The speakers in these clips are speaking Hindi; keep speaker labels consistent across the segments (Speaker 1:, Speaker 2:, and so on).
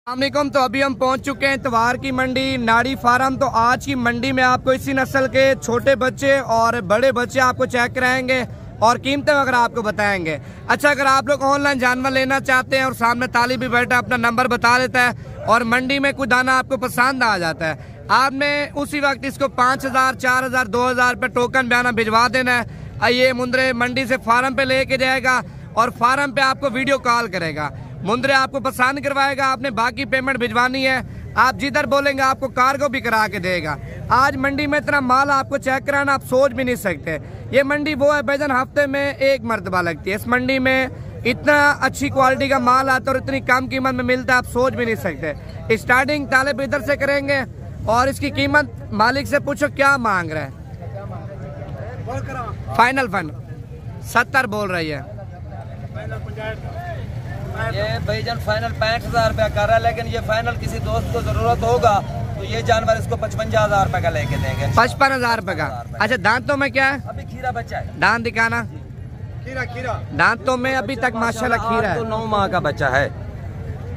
Speaker 1: अस्सलामुअलैकुम। तो अभी हम पहुंच चुके हैं इतवार की मंडी नाड़ी फार्म। तो आज की मंडी में आपको इसी नस्ल के छोटे बच्चे और बड़े बच्चे आपको चेक कराएंगे और कीमतें वगैरह आपको बताएंगे। अच्छा, अगर आप लोग ऑनलाइन जानवर लेना चाहते हैं और सामने ताली भी बैठा अपना नंबर बता देता है और मंडी में कोई दाना आपको पसंद आ जाता है, आपने उसी वक्त इसको 5000, 4000, 2000 रुपये टोकन बयाना भिजवा देना है। ये मुंद्रे मंडी से फार्म पे लेके जाएगा और फार्म पे आपको वीडियो कॉल करेगा। मुंद्रे आपको पसंद करवाएगा, आपने बाकी पेमेंट भिजवानी है। आप जिधर बोलेंगे आपको कार्गो भी करा के देगा। आज मंडी में इतना माल आपको चेक कराना आप सोच भी नहीं सकते। ये मंडी वो है भाईजान, हफ्ते में एक मरतबा लगती है। इस मंडी में इतना अच्छी क्वालिटी का माल आता है और इतनी कम कीमत में मिलता है, आप सोच भी नहीं सकते। स्टार्टिंग तालिब इधर से करेंगे और इसकी कीमत मालिक से पूछो क्या मांग रहा है। फाइनल फंड 70 बोल रही है।
Speaker 2: ये भाईजान फाइनल 65,000 रुपया कर रहा है, लेकिन ये फाइनल किसी दोस्त को जरूरत होगा तो ये जानवर इसको 55,000 रुपए का लेके देंगे।
Speaker 1: 55,000 रुपए का। अच्छा, दांतों में क्या है?
Speaker 2: अभी खीरा बच्चा है।
Speaker 1: दांत दिखाना। खीरा दांतों में अभी तक माशाल्लाह खीरा है।
Speaker 2: तो 9 माह का बच्चा है।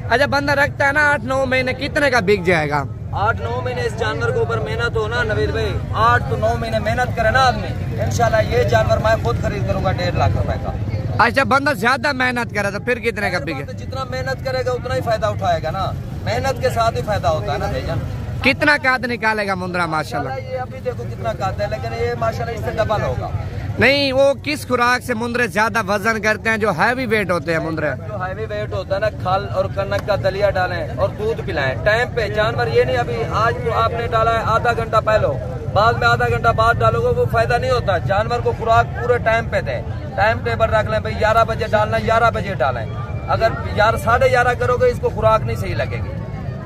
Speaker 1: अच्छा, बंदा रखता है ना 8-9 महीने, कितने का बिक जाएगा?
Speaker 2: 8-9 महीने इस जानवर के ऊपर मेहनत हो ना नवीद भाई, 8 तो 9 महीने मेहनत करे ना आदमी, इंशाल्लाह ये जानवर मैं खुद खरीद करूंगा 1.5 लाख रुपए का।
Speaker 1: अच्छा, बंदा ज्यादा मेहनत करे तो फिर कितने का बिके?
Speaker 2: तो जितना मेहनत करेगा उतना ही फायदा उठाएगा ना, मेहनत के साथ ही फायदा होता है ना भाईजान।
Speaker 1: कितना काद निकालेगा मुंद्रा माशाल्लाह?
Speaker 2: ये अभी देखो कितना काद है, लेकिन ये माशाल्लाह इससे डबल होगा।
Speaker 1: नहीं, वो किस खुराक से मुंद्रे ज्यादा वजन करते हैं? जो हैवी वेट होते हैं मुंद्रे,
Speaker 2: जो हैवी वेट होता है ना, खल और कनक का दलिया डालें और दूध पिलाएं टाइम पे। जानवर ये नहीं अभी आज तो आपने डाला है आधा घंटा पहले, बाद में आधा घंटा बाद डालोगे, वो फायदा नहीं होता। जानवर को खुराक पूरे टाइम पे दें, टाइम टेबल रख लें भाई 11 बजे डालना, 11 बजे डालें। अगर 11-11:30 करोगे इसको खुराक नहीं सही लगेगी,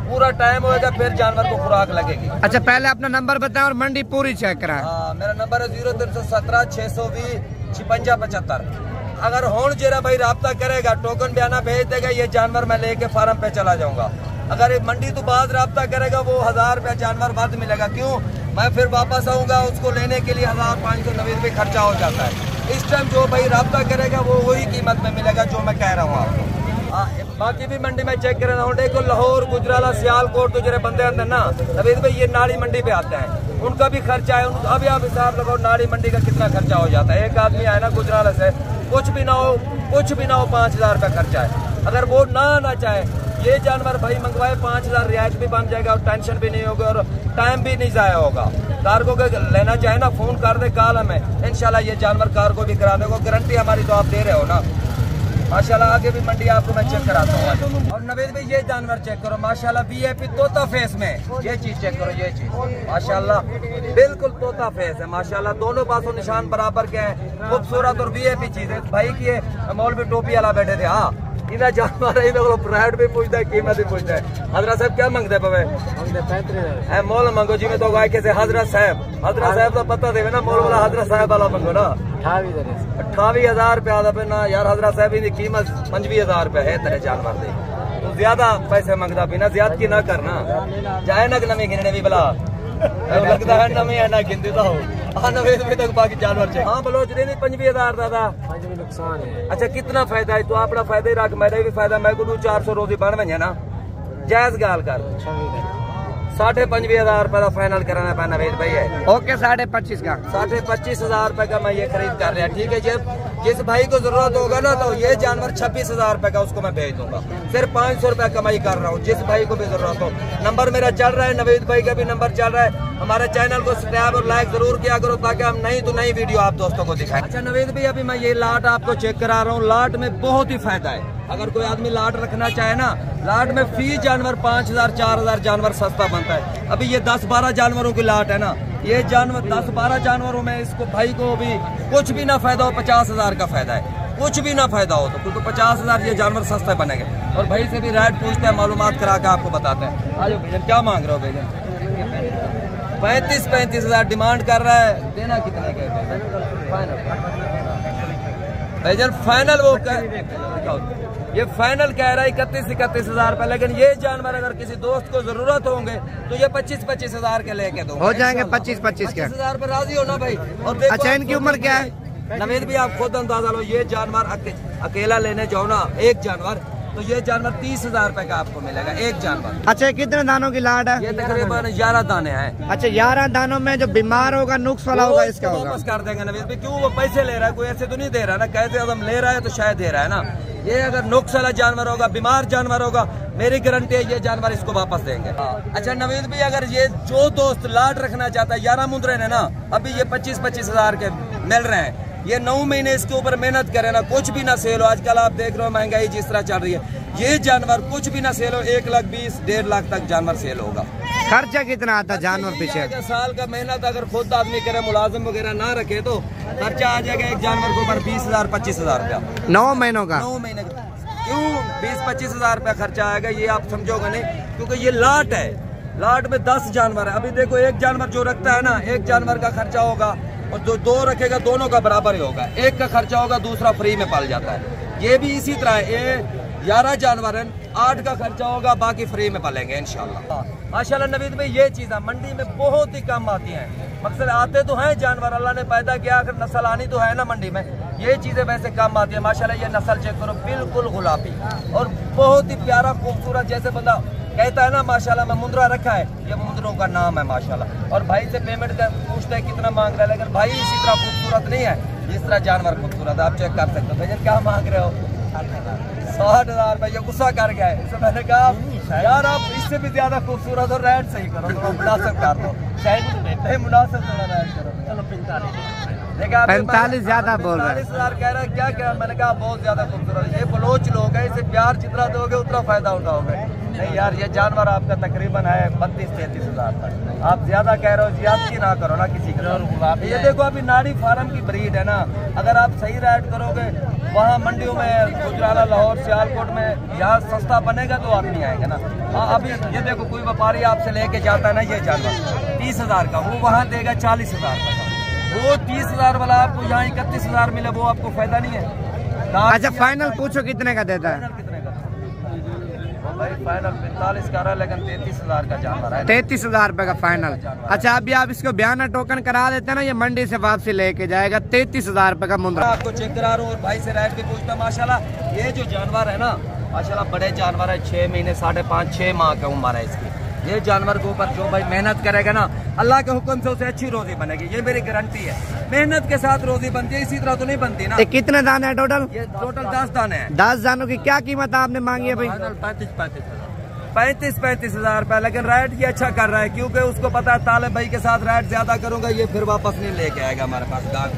Speaker 2: पूरा टाइम होएगा फिर जानवर को खुराक लगेगी।
Speaker 1: अच्छा, पहले अपना नंबर बताएं और मंडी पूरी चेक कराएं।
Speaker 2: हाँ, मेरा नंबर है 0317 620 5675। अगर होन जेरा भाई राब्ता करेगा, टोकन बयाना भेज देगा, ये जानवर मैं लेके फार्म पे चला जाऊंगा। अगर ये मंडी तो बाद राब्ता करेगा वो 1000 रुपया जानवर बाद मिलेगा। क्यों? मैं फिर वापस आऊंगा, उसको लेने के लिए 1590 रुपये खर्चा हो जाता है। इस टाइम जो भाई राब्ता करेगा वो वही कीमत में मिलेगा जो मैं कह रहा हूँ आपको। बाकी भी मंडी में चेक कर रहा हूँ, देखो लाहौर, गुजराला, सियालकोट तो जरा बंदे अंदर ना नवीद भाई ये नाड़ी मंडी पे आते हैं, उनका भी खर्चा है। अभी आप हिसाब लगाओ नाड़ी मंडी का कितना खर्चा हो जाता है। एक आदमी आए ना गुजराला से, कुछ भी ना हो 5000 रुपया खर्चा है। अगर वो ना आना चाहे, ये जानवर भाई मंगवाए 5000 रियायत भी बन जाएगा और टेंशन भी नहीं होगी और टाइम भी नहीं जाया होगा। कार्गो के लेना चाहे ना, फोन कर दे कॉल हमें, इंशाल्लाह ये जानवर कार्गो भी कराने को गारंटी हमारी तो आप दे रहे हो ना माशाल्लाह। आगे भी मंडी आपको मैं चेक कराता हूँ। और नवीद भाई ये जानवर चेक करो माशाल्लाह, VIP तोता फेस में ये चीज चेक करो, ये चीज माशाल्लाह बिल्कुल तोता फेस है माशाल्लाह। दोनों पासों निशान बराबर के हैं, खूबसूरत और VIP चीज है भाई की। मौलवी टोपी वाला बैठे थे। हाँ, इन्हें जानवर प्राइवेट भी पूछता है, कीमत भी पूछता है। हजरत साहब क्या मांगते पवे? मोल मांगो जी में तो गाय कैसे हजरत साहब तो पता देवे ना, मोल वाला हजरत साहब वाला मांगो ना। 28,000 रुपया ना यार, हजरत साहब की कीमत 25,000 रुपया है तेरे जानवर दे। तो ज्यादा पैसे मांगता भी ना, ज्यादती ना करना जाए ना नवी गिनने भी भला लगता है नवी है ना गिनती तो हो। हाँ, नवे तक बाकी जानवर चाहिए। हाँ बलोच नहीं 25,000 दादा नुकसान है। अच्छा, कितना फायदा है? तो अपना फायदा ही रख, मेरा भी फायदा, मैं को 400 रोजी बन बन ना, जायज गाल कर। 25,500 रुपए का फाइनल कराना पैना नवीद भाई है।
Speaker 1: ओके, 25,500 का।
Speaker 2: 25,500 रुपए का मैं ये खरीद कर रहा। ठीक है, जिस भाई को जरूरत होगा ना तो ये जानवर 26,000 रुपए का उसको मैं भेज दूंगा। सिर्फ 500 रुपए कमाई कर रहा हूँ, जिस भाई को भी जरूरत हो। नंबर मेरा चल रहा है, नवीद भाई का भी नंबर चल रहा है। हमारे चैनल को सब्सक्राइब और लाइक जरूर किया करो ताकि हम नई तो नई वीडियो आप दोस्तों को दिखाएं। अच्छा नवीद भाई, अभी मैं ये लाट आपको चेक करा रहा हूँ। लाट में बहुत ही फायदा है। अगर कोई आदमी लाट रखना चाहे ना, लाट में फी जानवर 5,000 4,000 जानवर सस्ता बनता है। अभी ये 10-12 जानवरों की लाट है ना, ये जानवर 10-12 जानवरों में इसको भाई को भी कुछ भी ना फायदा हो, 50,000 का फायदा है। कुछ भी ना फायदा हो तो 50,000 ये जानवर सस्ते बनेंगे। और भाई से भी रेट पूछते हैं, मालूमात करा के आपको बताते हैं। आज भैया क्या मांग रहे हो? भैया 35,000 डिमांड कर रहा है, देना कितने के भैया? फाइनल वो ये फाइनल कह रहा है 31,000 रुपए, लेकिन ये जानवर अगर किसी दोस्त को जरूरत होंगे तो ये 25,000 के लेके दो,
Speaker 1: हो जाएंगे 25,000
Speaker 2: पर राजी हो ना भाई। और
Speaker 1: अच्छा, इनकी उम्र क्या है?
Speaker 2: नवीद भी आप खुद अंदाजा लो, ये जानवर अकेला लेने जाओ ना, एक जानवर तो ये जानवर 30,000 रुपए का आपको मिलेगा एक जानवर।
Speaker 1: अच्छा, कितने दानों की लाट है?
Speaker 2: ये तकरीबन 11 दाने हैं।
Speaker 1: अच्छा, 11 दानों में जो बीमार होगा, नुक्स वाला होगा, इसका होगा
Speaker 2: वापस कर देंगे नवीद भाई। क्यों वो पैसे ले रहा है, कोई ऐसे तो नहीं दे रहा ना, कहते हम ले रहा है तो शायद दे रहा है ना। ये अगर नुक्स वाला जानवर होगा, बीमार जानवर होगा, मेरी गारंटी है ये जानवर इसको वापस देंगे। अच्छा नवीद भाई, अगर ये जो दोस्त लाट रखना चाहता है, 11 मुंदरे ने ना, अभी ये 25-25 हजार के मिल रहे हैं। ये 9 महीने इसके ऊपर मेहनत करे ना, कुछ भी ना सेल हो। आजकल आप देख रहे हो महंगाई जिस तरह चल रही है, ये जानवर कुछ भी ना सेल हो, 1,20,000-1.5 लाख तक जानवर सेल होगा।
Speaker 1: खर्चा कितना आता है जानवर पीछे?
Speaker 2: साल का मेहनत अगर खुद आदमी करे, मुलाजिम वगैरह ना रखे, तो खर्चा आ जाएगा एक जानवर के ऊपर 20,000-25,000 रुपया
Speaker 1: 9 महीनों का।
Speaker 2: 9 महीने का क्यों 20-25 हजार रुपया खर्चा आएगा, ये आप समझोगे नहीं, क्योंकि ये लाट है। लाट में 10 जानवर है। अभी देखो एक जानवर जो रखता है ना, एक जानवर का खर्चा होगा, और जो 2 रखेगा दोनों का बराबर ही होगा। एक का खर्चा होगा, दूसरा फ्री में पाल जाता है। ये भी इसी तरह है, ये 11 जानवर है, 8 का खर्चा होगा, बाकी फ्री में पालेंगे इंशाल्लाह। माशाल्लाह नवीद भाई, ये चीज़ मंडी में बहुत ही कम आती हैं। मकसद आते तो हैं जानवर, अल्लाह ने पैदा किया, अगर नस्ल आनी तो है ना मंडी में। ये चीज़ें वैसे कम आती है। माशाल्लाह ये नस्ल चेक करो, बिल्कुल गुलाबी और बहुत ही प्यारा खूबसूरत। जैसे बंदा कहता है ना माशाल्लाह मैं मुंद्रा रखा है, ये मुंद्रों का नाम है माशाल्लाह। और भाई से पेमेंट का पूछते हैं कितना मांग रहा है, लेकिन भाई इसी तरह खूबसूरत नहीं है जिस तरह जानवर खूबसूरत है। आप चेक कर सकते हो। भैया क्या मांग रहे हो? 60,000। भैया गुस्सा कर गया है। इससे मैंने कहा यार आप इससे भी ज्यादा खूबसूरत हो, रेट सही करो, थोड़ा मुनासिब कर दो, मुनासिब थोड़ा रेट करो। चलो 45
Speaker 1: ज्यादा बोल रहे हैं।
Speaker 2: 45,000 कह रहा है। क्या क्या? मैंने कहा बहुत ज्यादा खूबसूरत है। ये बलोच लोग है, इसे प्यार जितना दोगे उतना फायदा उठाओगे। नहीं यार, ये जानवर आपका तकरीबन है 32-33 हजार तक। आप ज्यादा कह रहे हो, ज्यादती ना करो ना किसी का। ये देखो अभी नाड़ी फार्म की ब्रीड है ना, अगर आप सही रेट करोगे वहाँ मंडियों में, गुजराला, लाहौर, सियालकोट में, यहाँ सस्ता बनेगा तो आदमी आएंगे ना। हाँ, अभी ये देखो कोई व्यापारी आपसे लेके जाता है ना ये जानवर 30,000 का, वो वहाँ देगा 40,000 का। वो 30,000 वाला आपको यहाँ 31,000 मिले, वो आपको फायदा नहीं है।
Speaker 1: अच्छा फाइनल पूछो कितने का देता है?
Speaker 2: भाई फाइनल 45 का रहा, लेकिन 33,000 का जानवर है।
Speaker 1: 33,000 रुपए का फाइनल। अच्छा अभी आप इसको बयाना टोकन करा देते हैं ना, ये मंडी से वापसी लेके जाएगा। 33,000 रुपए का मुंद्रा
Speaker 2: आपको चेक करा रहा हूँ और भाई से रेट भी पूछता। माशाल्लाह ये जो जानवर है ना, माशाल्लाह बड़े जानवर है। 6 महीने 5.5-6 माह का उम्र है इसकी। ये जानवर के ऊपर जो भाई मेहनत करेगा ना, अल्लाह के हुक्म से उसे अच्छी रोजी बनेगी, ये मेरी गारंटी है। मेहनत के साथ रोजी बनती है, इसी तरह तो नहीं बनती ना।
Speaker 1: कितने दाने हैं टोटल?
Speaker 2: ये टोटल 10 दाने हैं।
Speaker 1: 10 दानों की क्या कीमत आपने मांगी है भाई?
Speaker 2: 35 हजार रुपया। लेकिन रेट ये अच्छा कर रहा है, क्योंकि उसको पता है तालिब भाई के साथ रेट ज्यादा करूंगा, ये फिर वापस नहीं लेके आएगा हमारे पास गाहक।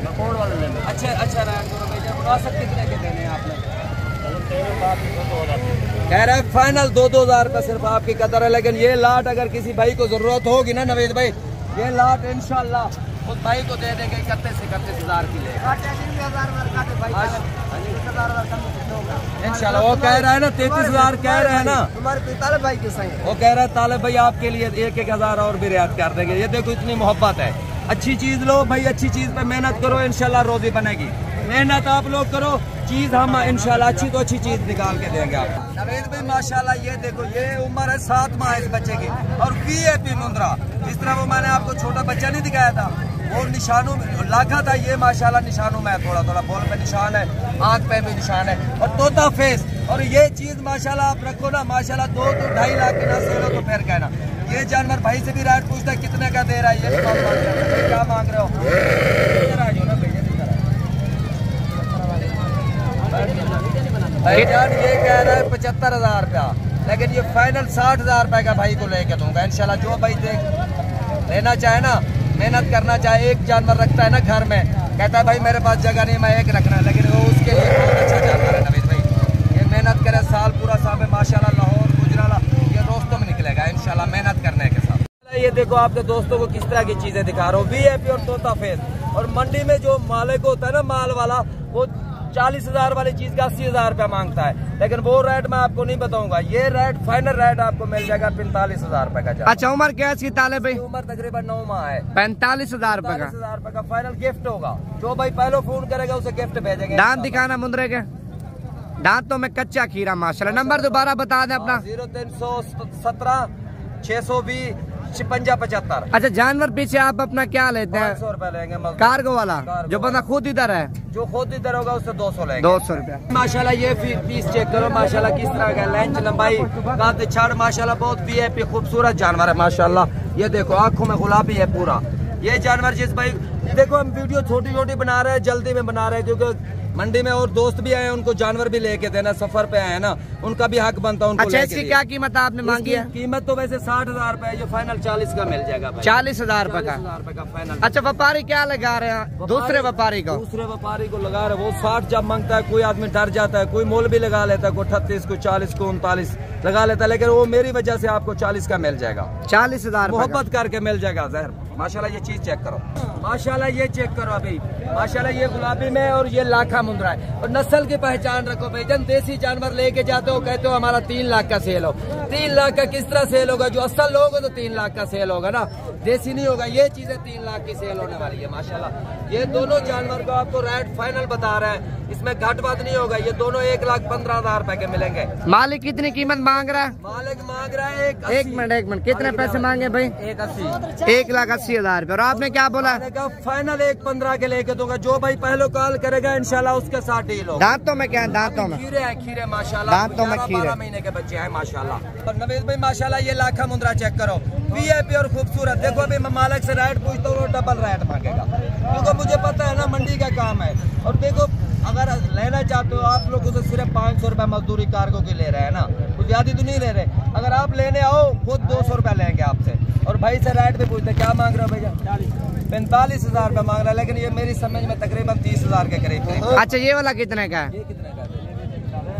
Speaker 2: अच्छा रेट करो भैया। मुनासिब कितने के देने आपने? कह रहे हैं फाइनल 2-2 हजार रुपये सिर्फ आपकी कदर है। लेकिन ये लाट अगर किसी भाई को जरूरत होगी ना नवीद भाई, ये लाट इंशाल्लाह उस भाई को दे देंगे 31 हजार की लेगा इंशाल्लाह। वो कह रहा है ना 33,000 कह रहे हैं ना,
Speaker 3: तुम्हारे तालिब भाई के संग।
Speaker 2: वो कह रहा है तालिब भाई आपके लिए 1-1 हजार और भी रियायत कर देंगे। ये देखो इतनी मोहब्बत है। अच्छी चीज लो भाई, अच्छी चीज पे मेहनत करो, इंशाल्लाह रोजी बनेगी। मेहनत आप लोग करो, चीज हम इंशाल्लाह अच्छी तो अच्छी चीज निकाल के देंगे आपको। नवीद भाई माशाल्लाह ये देखो, ये उम्र है 7 माह इस बच्चे की, और VIP मुंद्रा। इस तरह वो मैंने आपको छोटा बच्चा नहीं दिखाया था, वो निशानों में लाखा था। ये माशाल्लाह निशानों में थोड़ा बोल पे निशान है, आंख पे भी निशान है, और तोता फेस। और ये चीज माशाल्लाह आप रखो ना, माशाल्लाह 2-2.5 लाख की ना सेल हो तो फिर कहना। ये जानवर भाई से भी रेट पूछता है कितने का दे रहा है, ये क्या मांग रहे हो? भाई जान ये कह रहा है 75,000 रुपया, लेकिन ये फाइनल 60,000 रुपए का भाई को लेके दूंगा इंशाल्लाह। जो भाई लेना चाहे ना, मेहनत करना चाहे, एक जानवर रखता है ना घर में, कहता है भाई मेरे पास जगह नहीं, मैं एक रखना है, लेकिन वो उसके लिए बहुत अच्छा जानवर है नवीद भाई। ये मेहनत करे साल पूरा साल में माशाल्लाह, लाहौर, गुजराला, ये दोस्तों में निकलेगा इंशाल्लाह मेहनत करने के साथ। ये देखो आपके दोस्तों को किस तरह की चीजें दिखा रहा हूँ, VIP और तोता फेस। और मंडी में जो मालिक होता है ना, माल वाला, वो 40,000 वाली चीज का 80,000 रुपया मांगता है, लेकिन वो रेट मैं आपको नहीं बताऊंगा। ये रेट फाइनल रेट आपको मिल जाएगा 45,000 रुपए का।
Speaker 1: अच्छा उम्र क्या है इसकी तालिब भाई?
Speaker 2: उम्र तकरीबन 9 माह है।
Speaker 1: 45,000 रुपए का।
Speaker 2: 45,000 रुपए का फाइनल गिफ्ट होगा। जो भाई पहले फोन करेगा उसे गिफ्ट भेजेंगे।
Speaker 1: दांत दिखाना मुंद्रे के, दांतों में कच्चा खीरा माशाल्लाह। नंबर दोबारा बता दें अपना।
Speaker 2: 0317 620 5675।
Speaker 1: अच्छा, जानवर पीछे आप अपना क्या लेते हैं?
Speaker 2: 500 रुपए लेंगे।
Speaker 1: कार्गो वाला जो बंदा खुद इधर है,
Speaker 2: जो खुद इधर होगा उससे 200 लेंगे।
Speaker 1: 200 रुपया।
Speaker 2: माशाल्लाह ये पीस चेक करो माशाल्लाह किस तरह का लेंथ लंबाई काद छड़ माशाल्लाह बहुत वीआईपी खूबसूरत जानवर है माशाल्लाह। ये देखो आंखों में गुलाबी है पूरा ये जानवर। जिस भाई देखो हम वीडियो छोटी छोटी बना रहे हैं, जल्दी में बना रहे हैं क्योंकि मंडी में और दोस्त भी आए उनको जानवर भी लेके देना, सफर पे आए ना, उनका भी हक बनता है उनको।
Speaker 1: अच्छा, इसकी क्या कीमत आपने मांगी है?
Speaker 2: कीमत तो वैसे 60,000 रुपए है, जो फाइनल 40 का मिल जाएगा।
Speaker 1: 40,000 रुपए का
Speaker 2: फाइनल।
Speaker 1: अच्छा, व्यापारी क्या लगा रहे हैं? दूसरे व्यापारी को
Speaker 2: लगा रहे, वो 60 जब मांगता है, कोई आदमी डर जाता है, कोई मोल भी लगा लेता है, कोई 38 को 40 को 39 लगा लेता है, लेकिन वो मेरी वजह से आपको 40 का मिल जाएगा।
Speaker 1: 40,000
Speaker 2: मोहब्बत करके मिल जाएगा। जहर माशाल्लाह ये चीज चेक करो माशाल्लाह, ये चेक करो अभी माशाल्लाह, ये गुलाबी में और ये लाखा मुंद्रा है। और नस्ल की पहचान रखो भाई, जब देसी जानवर लेके जाते हो कहते हो हमारा 3 लाख का सेल हो। 3 लाख का किस तरह सेल होगा? जो असल लोग हो तो 3 लाख का सेल होगा ना, देसी नहीं होगा। ये चीजें 3 लाख की सेल होने वाली है माशाल्लाह। ये दोनों जानवर को आपको रेट फाइनल बता रहा है, इसमें घट बात नहीं होगा। ये दोनों 1,15,000 रुपए के मिलेंगे।
Speaker 1: मालिक कितनी कीमत मांग रहा है?
Speaker 2: मालिक मांग रहा है
Speaker 1: एक मिनट कितने पैसे मांगे भाई?
Speaker 2: 1,80,000।
Speaker 1: 1,80,000 रुपए। और आपने क्या बोला?
Speaker 2: फाइनल 1,15,000 के लेके दूंगा। जो भाई पहले कॉल करेगा इंशाल्लाह उसके साथ डील होगा।
Speaker 1: दांतों में क्या है? दांतों में
Speaker 2: खीरे है, खीरे माशाल्लाह,
Speaker 1: दांतों में खीरे।
Speaker 2: 12 महीने के बच्चे हैं माशाल्लाह। और नवीद भाई माशाल्लाह ये लाखा मुंद्रा चेक करो, वीआईपी और खूबसूरत। देखो अभी मैं मालिक से रेट पूछता हूँ, डबल रेट मांगेगा क्योंकि मुझे पता है ना मंडी का काम है। और देखो अगर लेना चाहते हो आप लोग तो सिर्फ 500 रुपए मजदूरी कार्गो की ले रहे हैं ना, कुछ ज्यादा तो नहीं ले रहे। अगर आप लेने आओ खुद 200 रुपए लेंगे आपसे। और भाई से रेट भी पूछते क्या मांग रहे हो भैया? 45,000 रुपए मांग रहा है, लेकिन ये मेरी समझ में तकरीबन 30,000 के करीब।
Speaker 1: अच्छा, ये वाला कितने का है?
Speaker 2: ये कितने का है?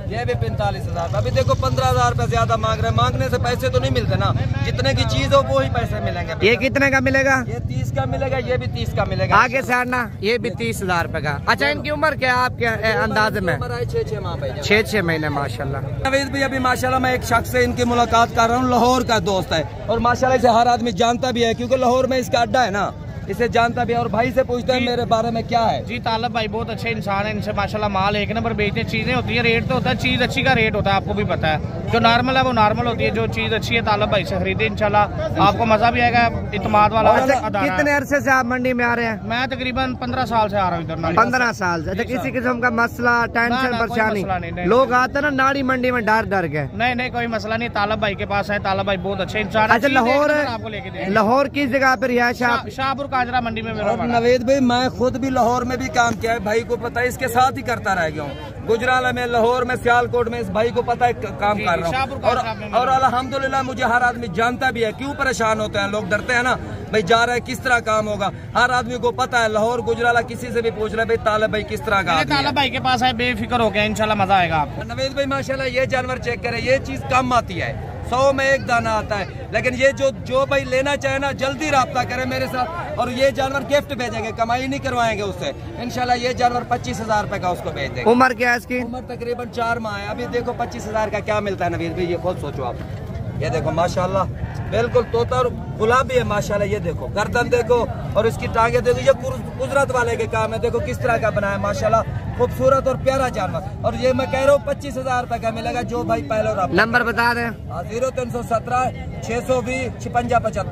Speaker 2: ये भी 45,000। अभी देखो 15,000 रुपए ज्यादा मांग रहे हैं। मांगने से पैसे तो नहीं मिलते ना, जितने की चीज हो वो ही पैसे मिलेंगे।
Speaker 1: ये कितने का मिलेगा?
Speaker 2: ये 30 का मिलेगा, ये भी 30 का मिलेगा।
Speaker 1: आगे से आना, ये भी 30,000 रुपए का। अच्छा, इनकी उम्र क्या है आपके अंदाज में?
Speaker 2: 6 माह पे
Speaker 1: 6 महीने माशाल्लाह।
Speaker 2: नवीद भाई अभी माशाल्लाह मैं एक शख्स से इनकी मुलाकात कर रहा हूँ, लाहौर का दोस्त है और माशाल्लाह इसे हर आदमी जानता भी है क्योंकि लाहौर में इसका अड्डा है ना, इसे जानता भी है। और भाई से पूछते हैं मेरे बारे में क्या है।
Speaker 3: जी तालब भाई बहुत अच्छे इंसान है, इनसे माशाल्लाह माल एक नंबर बेचते। चीजें होती है, रेट तो होता है, चीज अच्छी का रेट होता है, आपको भी पता है। जो नॉर्मल है वो नॉर्मल होती है, जो चीज अच्छी है तालब भाई से खरीदे इंशाल्लाह आपको मजा भी आएगा। इतमाद वाला।
Speaker 1: कितने अरसे से आप मंडी में आ रहे हैं?
Speaker 3: मैं तकरीबन 15 साल से आ रहा हूँ इधर।
Speaker 1: 15 साल से। अच्छा, किसी किस्म का मसला टेंशन परेशानी? लोग आते ना नाड़ी मंडी में डर के?
Speaker 3: नहीं कोई मसला नहीं, तालब भाई के पास है। तालब भाई बहुत अच्छे इंसान है।
Speaker 1: अच्छा, लाहौर किस जगह पर रिहायश है?
Speaker 3: शाहपुर काजरा मंडी में मेरा।
Speaker 2: नवीद भाई मैं खुद भी लाहौर में भी काम किया है, भाई को पता है, इसके साथ ही करता रह गया हूँ। गुजराला में, लाहौर में, सियालकोट में इस भाई को पता है काम कर रहा हूँ। और अल्हम्दुलिल्लाह मुझे हर आदमी जानता भी है। क्यों परेशान होते हैं लोग, डरते हैं ना भाई, जा रहा है किस तरह काम होगा। हर आदमी को पता है, लाहौर गुजराला किसी से भी पूछ रहे भाई तालब भाई किस तरह का।
Speaker 3: तालब भाई के पास है, बेफिक्र हो गया, इंशाल्लाह मजा आएगा आपको।
Speaker 2: नवीद भाई माशाल्लाह ये जानवर चेक करे, ये चीज कम आती है, 100 में 1 दाना आता है। लेकिन ये जो भाई लेना चाहे ना जल्दी राब्ता करे मेरे साथ, और ये जानवर गिफ्ट भेजेंगे, कमाई नहीं करवाएंगे उससे इंशाल्लाह। ये जानवर 25,000 रुपए का उसको भेज देंगे।
Speaker 1: उम्र क्या है इसकी?
Speaker 2: उम्र तकरीबन 4 माह है। अभी देखो 25,000 का क्या मिलता है नवीद भाई, ये खुद सोचो आप। ये देखो माशाल्लाह बिल्कुल तोता और गुलाबी है माशाल्लाह। ये देखो गर्दन देखो और इसकी टांगे देखो, ये कुदरत वाले के काम है। देखो किस तरह का बनाया माशाल्लाह, खूबसूरत और प्यारा जानवर। और ये मैं कह रहा हूँ 25,000 रुपए का मिलेगा जो भाई पहले।
Speaker 1: नंबर बता दें।
Speaker 2: 0317 620 5675।